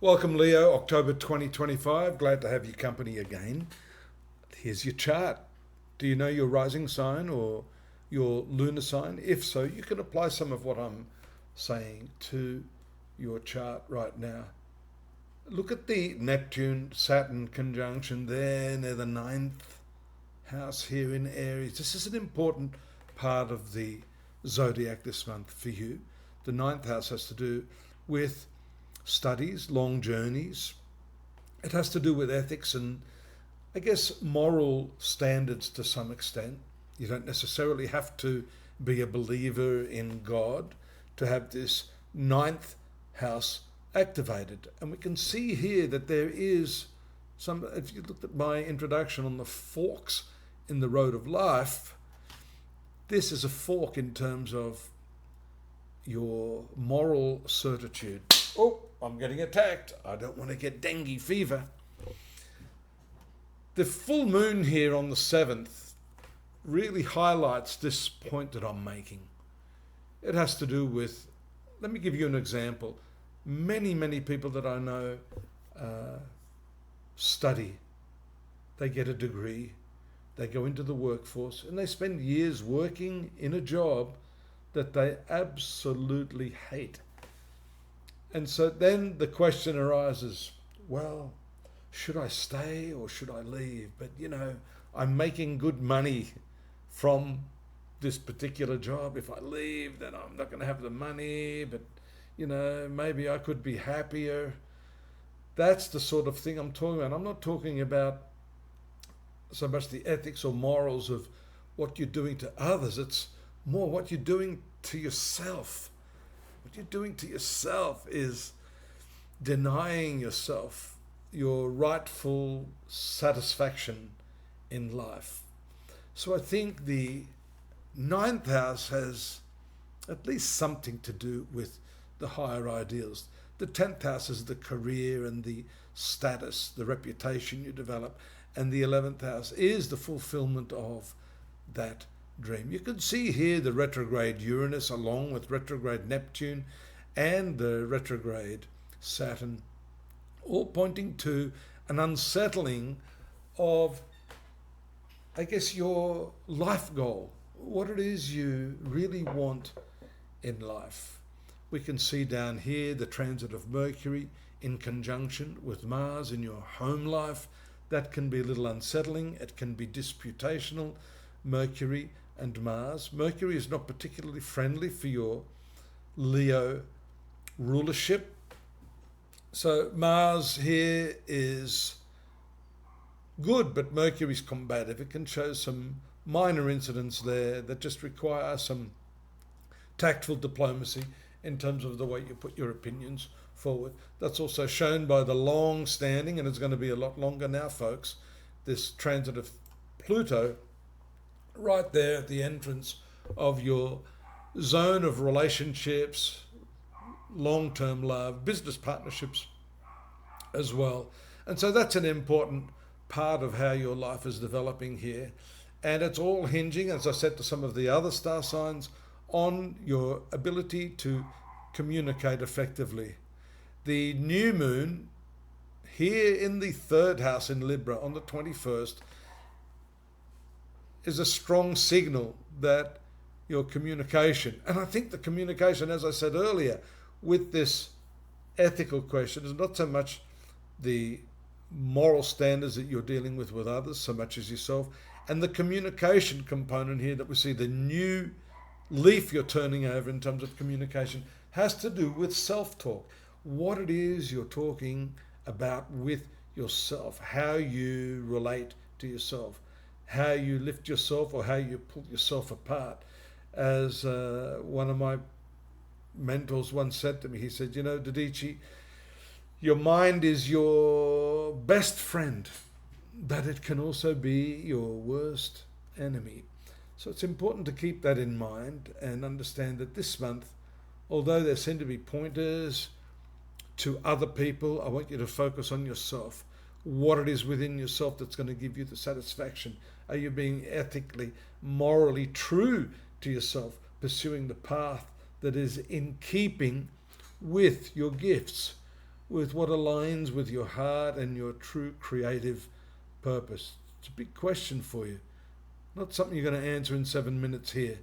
Welcome, Leo, October 2025. Glad to have your company again. Here's your chart. Do you know your rising sign or your lunar sign? If so, you can apply some of what I'm saying to your chart right now. Look at the Neptune-Saturn conjunction there near the ninth house here in Aries. This is an important part of the zodiac this month for you. The ninth house has to do with studies, long journeys. It has to do with ethics and, I guess, moral standards to some extent. You don't necessarily have to be a believer in God to have this ninth house activated. And we can see here that there is some, if you looked at my introduction on the forks in the road of life, this is a fork in terms of your moral certitude. Oh, I'm getting attacked. I don't want to get dengue fever. The full moon here on the 7th really highlights this point that I'm making. It has to do with, let me give you an example. Many people that I know study. They get a degree. They go into the workforce and they spend years working in a job that they absolutely hate. And so then the question arises, well, should I stay or should I leave? But, I'm making good money from this particular job. If I leave, then I'm not going to have the money, but, maybe I could be happier. That's the sort of thing I'm talking about. I'm not talking about so much the ethics or morals of what you're doing to others. It's more what you're doing to yourself. What you're doing to yourself is denying yourself your rightful satisfaction in life. So I think the ninth house has at least something to do with the higher ideals. The 10th house is the career and the status, the reputation you develop. And the 11th house is the fulfillment of that dream. You can see here the retrograde Uranus along with retrograde Neptune and the retrograde Saturn, all pointing to an unsettling of, I guess, your life goal, what it is you really want in life. We can see down here the transit of Mercury in conjunction with Mars in your home life. That can be a little unsettling. It can be disputational. Mercury and Mars. Mercury is not particularly friendly for your Leo rulership. So Mars here is good, but Mercury's combative. It can show some minor incidents there that just require some tactful diplomacy in terms of the way you put your opinions forward. That's also shown by the long standing, and it's going to be a lot longer now, folks, this transit of Pluto right there at the entrance of your zone of relationships, long-term love, business partnerships as well. And so that's an important part of how your life is developing here. And it's all hinging, as I said to some of the other star signs, on your ability to communicate effectively. The new moon here in the 3rd house in Libra on the 21st is a strong signal that your communication, and I think the communication, as I said earlier, with this ethical question is not so much the moral standards that you're dealing with others so much as yourself, and the communication component here that we see, the new leaf you're turning over in terms of communication, has to do with self-talk. What it is you're talking about with yourself, how you relate to yourself, how you lift yourself or how you pull yourself apart. As one of my mentors once said to me, he said, Dodici, your mind is your best friend, but it can also be your worst enemy. So it's important to keep that in mind and understand that this month, although there seem to be pointers to other people, I want you to focus on yourself. What it is within yourself that's going to give you the satisfaction. Are you being ethically, morally true to yourself, pursuing the path that is in keeping with your gifts, with what aligns with your heart and your true creative purpose? It's a big question for you. Not something you're going to answer in 7 minutes here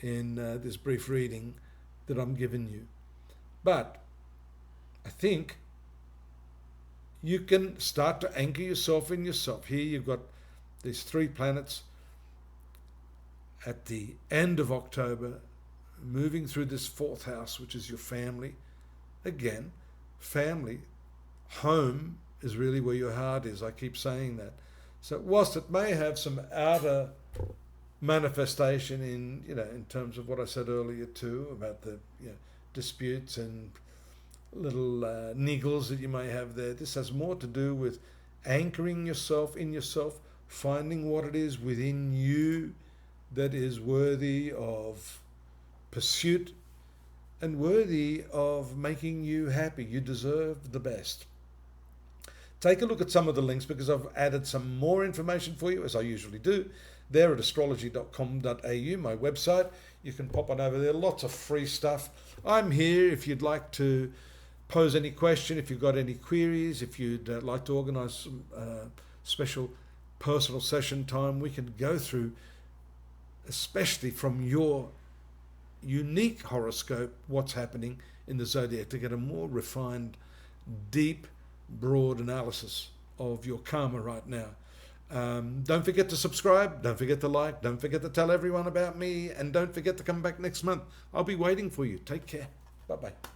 in this brief reading that I'm giving you. But I think you can start to anchor yourself in yourself. Here you've got these 3 planets at the end of October, moving through this 4th house, which is your family. Again, family, home is really where your heart is. I keep saying that. So whilst it may have some outer manifestation in terms of what I said earlier too, about the disputes and little niggles that you may have there, this has more to do with anchoring yourself in yourself, finding what it is within you that is worthy of pursuit and worthy of making you happy. You deserve the best. Take a look at some of the links, because I've added some more information for you, as I usually do, there at astrology.com.au, my website. You can pop on over there, lots of free stuff. I'm here if you'd like to pose any question, if you've got any queries, if you'd like to organise some special personal session time. We can go through, especially from your unique horoscope, what's happening in the zodiac, to get a more refined, deep, broad analysis of your karma right now. Don't forget to subscribe, don't forget to like, don't forget to tell everyone about me, and don't forget to come back next month. I'll be waiting for you. Take care. Bye-bye.